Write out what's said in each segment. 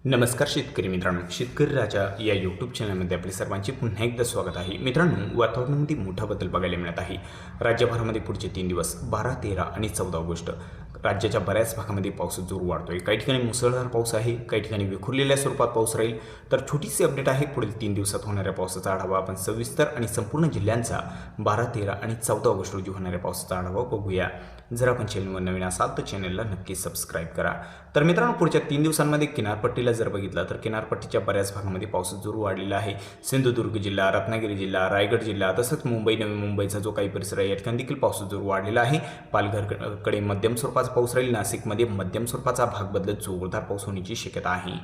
नमस्कार शेतकरी मित्रांनो, शेतकरी राजा या यूट्यूब चॅनलमध्ये आपले सर्वांचे पुन्हा एकदा स्वागत आहे. मित्रांनो, वातावरणामध्ये मोठा बदल बघायला मिळत आहे. राज्यभरामध्ये पुढचे 3 दिवस 12, 13 आणि 14 ऑगस्ट राज्याच्या बऱ्याच भागामध्ये पावसाचा जोर वाढतोय. काही ठिकाणी मुसळधार पाऊस आहे, काही ठिकाणी विखुरलेल्या स्वरूपात पाऊस राहील. तर छोटीशी अपडेट आहे. पुढील 3 दिवसात होणाऱ्या पावसाचा आढावा आपण सविस्तर आणि संपूर्ण जिल्ह्यांचा 12, 13 आणि 14 ऑगस्ट रोजी होणाऱ्या पावसाचा आढावा बघूया. जर आपण चॅनलवर नवीन असाल तर चॅनलला नक्की सबस्क्राईब करा. तर मित्रांनो, पुढच्या 3 दिवसांमध्ये किनारपट्टीला जर बघितलं तर किनारपट्टीच्या बऱ्याच भागामध्ये पावसाचा जोर वाढलेला आहे. सिंधुदुर्ग जिल्हा, रत्नागिरी जिल्हा, रायगड जिल्हा तसंच मुंबई, नवी मुंबईचा जो काही परिसर आहे या ठिकाणी देखील पावसाचा जोर वाढलेला आहे. पालघरकडे मध्यम स्वरूपाचा पाऊस राहील. नाशिकमध्ये मध्यम स्वरूपाचा भाग बदलत जोरदार पाऊस होण्याची शक्यता आहे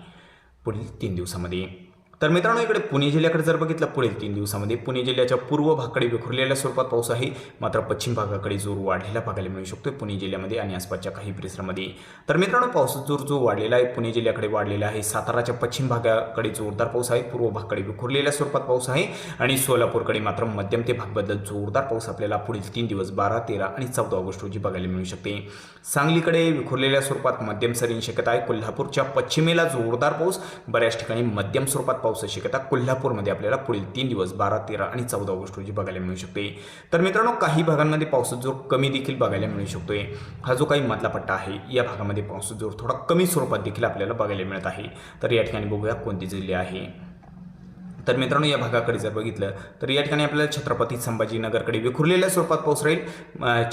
पुढील 3 दिवसामध्ये. तर मित्रांनो, इकडे पुणे जिल्ह्याकडे जर बघितलं पुढील 3 दिवसामध्ये पुणे जिल्ह्याच्या पूर्व भागाकडे विखुरलेल्या स्वरूपात पाऊस आहे. मात्र पश्चिम भागाकडे जोर वाढलेला बघायला मिळू शकतो पुणे जिल्ह्यामध्ये आणि आसपासच्या काही परिसरामध्ये. तर मित्रांनो, पावसाचा जोर जो वाढलेला आहे पुणे जिल्ह्याकडे वाढलेला आहे. साताराच्या पश्चिम भागाकडे जोरदार पाऊस आहे. पूर्व भागाकडे विखुरलेल्या स्वरूपात पाऊस आहे आणि सोलापूरकडे मात्र मध्यम ते भाग बदलत जोरदार पाऊस आपल्याला पुढील 3 दिवस 12, 13 आणि 14 ऑगस्ट रोजी बघायला मिळू शकते. सांगलीकडे विखुरलेल्या स्वरूपात मध्यम सरींची शक्यता आहे. कोल्हापूरच्या पश्चिमेला जोरदार पाऊस, बऱ्याच ठिकाणी मध्यम स्वरूपात पावसाची शक्यता कोल्हापूरमध्ये आपल्याला पुढील 3 दिवस 12, 13 आणि 14 ऑगस्ट रोजी बघायला मिळू शकते. तर मित्रांनो, काही भागांमध्ये पावसाचा जोर कमी देखील बघायला मिळू शकतोय. हा जो काही मधला पट्टा आहे या भागामध्ये पावसाचा जोर थोडा कमी स्वरूपात देखील आपल्याला बघायला मिळत आहे. तर या ठिकाणी बघूया कोणते जिल्हे आहे. तर मित्रांनो, या भागाकडे जर बघितलं तर या ठिकाणी आपल्याला छत्रपती संभाजीनगरकडे विखुरलेल्या स्वरूपात पाऊस राहील.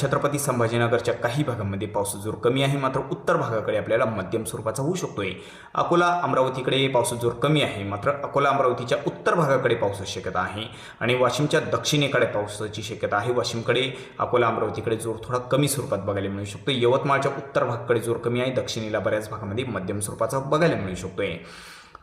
छत्रपती संभाजीनगरच्या काही भागांमध्ये पावसाचा जोर कमी आहे. मात्र उत्तर भागाकडे आपल्याला मध्यम स्वरूपाचा होऊ शकतोय. अकोला अमरावतीकडे पावसाचा जोर कमी आहे. मात्र अकोला अमरावतीच्या उत्तर भागाकडे पावसाची शक्यता आहे आणि वाशिमच्या दक्षिणेकडे पावसाची शक्यता आहे. वाशिमकडे अकोला अमरावतीकडे जोर थोडा कमी स्वरूपात बघायला मिळू शकतो. यवतमाळच्या उत्तर भागाकडे जोर कमी आहे. दक्षिणेला बऱ्याच भागामध्ये मध्यम स्वरूपाचा बघायला मिळू शकतोय.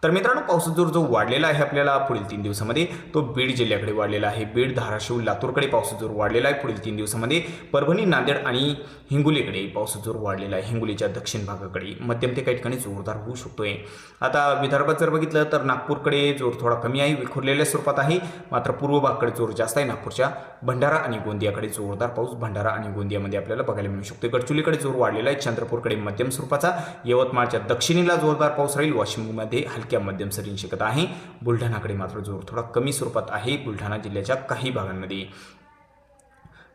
तर मित्रांनो, पावसाचा जोर जो वाढलेला आहे आपल्याला पुढील 3 दिवसामध्ये तो बीड जिल्ह्याकडे वाढलेला आहे. बीड, धाराशिव, लातूरकडे पावसाचा जोर वाढलेला आहे पुढील 3 दिवसामध्ये. परभणी, नांदेड आणि हिंगोलीकडे पावसाचा जोर वाढलेला आहे. हिंगोलीच्या दक्षिण भागाकडे मध्यम ते काही ठिकाणी जोरदार होऊ शकतोय. आता विदर्भात जर बघितलं तर नागपूरकडे जोर थोडा कमी आहे, विखुरलेल्या स्वरूपात आहे. मात्र पूर्व भागाकडे जोर जास्त आहे. नागपूरच्या भंडारा आणि गोंदियाकडे जोरदार पाऊस भंडारा आणि गोंदियामध्ये आपल्याला बघायला मिळू शकतो. गडचिरोलीकडे जोर वाढलेला आहे. चंद्रपूरकडे मध्यम स्वरूपाचा. यवतमाळच्या दक्षिणेला जोरदार पाऊस राहील. वाशिममध्ये हलक्या मध्यम सरींची शक्यता आहे. बुलढाणाकडे मात्र जोर थोडा कमी स्वरूपात आहे बुलढाणा जिल्ह्याच्या काही भागांमध्ये.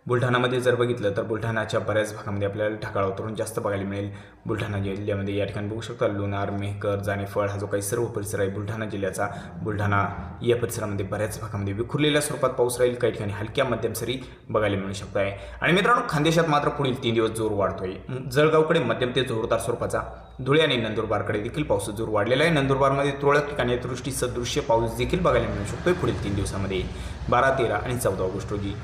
बुलढाणामध्ये जर बघितलं तर बुलढाणाच्या बऱ्याच भागामध्ये आपल्याला ढगाळ वातावरण जास्त बघायला मिळेल. बुलढाणा जिल्ह्यामध्ये या ठिकाणी बघू शकता लोणार, मेहकर, जानेफळ हा जो काही सर्व परिसर आहे बुलढाणा जिल्ह्याचा. बुलढाणा या परिसरामध्ये बऱ्याच भागामध्ये विखुरलेल्या स्वरूपात पाऊस राहील. काही ठिकाणी हलक्या मध्यम सरी बघायला मिळू शकत आहे. आणि मित्रांनो, खानदेशात मात्र पुढील 3 दिवस जोर वाढतोय. जळगावकडे मध्यम ते जोरदार स्वरूपाचा. धुळे आणि नंदुरबारकडे देखील पावसाचा जोर वाढलेला आहे. नंदुरबारमध्ये तुरळक ठिकाणी दृष्टी सदृश्य पाऊस देखील बघायला मिळू शकतोय पुढील 3 दिवसामध्ये 12, 13 आणि 14 ऑगस्ट रोजी.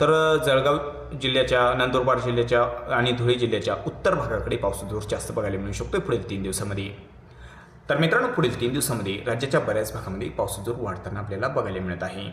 तर जळगाव जिल्ह्याच्या, नंदुरबार जिल्ह्याच्या आणि धुळे जिल्ह्याच्या उत्तर भागाकडे पावसाचा जोर जास्त बघायला मिळू शकतो पुढील 3 दिवसामध्ये. तर मित्रांनो, पुढील 3 दिवसामध्ये राज्याच्या बऱ्याच भागामध्ये पावसाचा जोर वाढताना आपल्याला बघायला मिळत आहे.